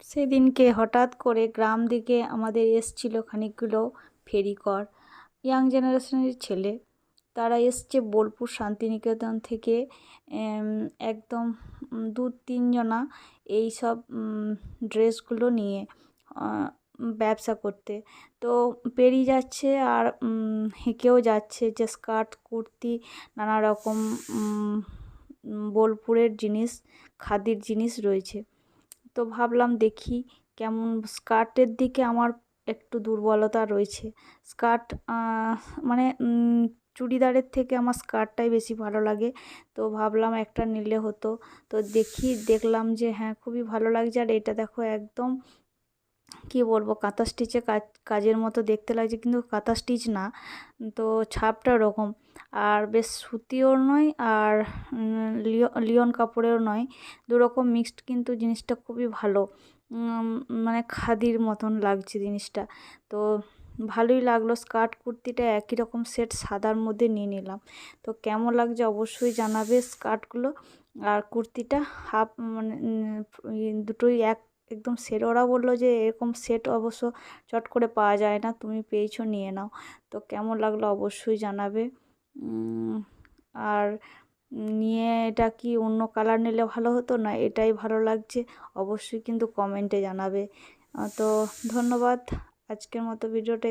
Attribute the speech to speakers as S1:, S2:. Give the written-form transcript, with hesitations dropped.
S1: সেদিনকে হঠাৎ করে গ্রাম দিকে আমাদের এসছিল খানিকগুলো ফেরিকর, ইয়াং জেনারেশনের ছেলে। তারা এসছে বোলপুর শান্তিনিকেতন থেকে, একদম 2-3 জনা এই সব ড্রেসগুলো নিয়ে ব্যবসা করতে। তো পেরিয়ে যাচ্ছে আর হেঁকেও যাচ্ছে যে স্কার্ট কুর্তি নানা রকম বোলপুরের জিনিস, খাদির জিনিস রয়েছে। তো ভাবলাম দেখি কেমন। স্কার্টের দিকে আমার একটু দুর্বলতা রয়েছে। স্কার্ট মানে চুড়িদারের থেকে আমার স্কার্টটাই বেশি ভালো লাগে। তো ভাবলাম একটা নিলে হতো। তো দেখলাম যে হ্যাঁ, খুবই ভালো লাগছে। আর এটা দেখো একদম কি বলবো, কাঁথা স্টিচে কাজের মতো দেখতে লাগছে, কিন্তু কাঁথা স্টিচ না, তো ছাপটা ওরকম। আর বেশ সুতিও নয় আর লিওন কাপড়েরও নয়, দুরকম মিক্সড, কিন্তু জিনিসটা খুবই ভালো। মানে খাদির মতন লাগছে জিনিসটা। তো ভালোই লাগলো। স্কার্ট কুর্তিটা একই রকম সেট সাদার মধ্যে নিয়ে নিলাম। তো কেমন লাগছে অবশ্যই জানাবে স্কার্টগুলো। আর কুর্তিটা হাফ, মানে দুটোই একদম সেট। ওরা বললো যে এরকম সেট অবশ্য চট করে পাওয়া যায় না, তুমি পেয়েছো নিয়ে নাও। তো কেমন লাগলো অবশ্যই জানাবে। আর নিয়ে এটা কি অন্য কালার নিলে ভালো হতো, না এটাই ভালো লাগছে, অবশ্যই কিন্তু কমেন্টে জানাবে। তো ধন্যবাদ, আজকের মতো ভিডিওটা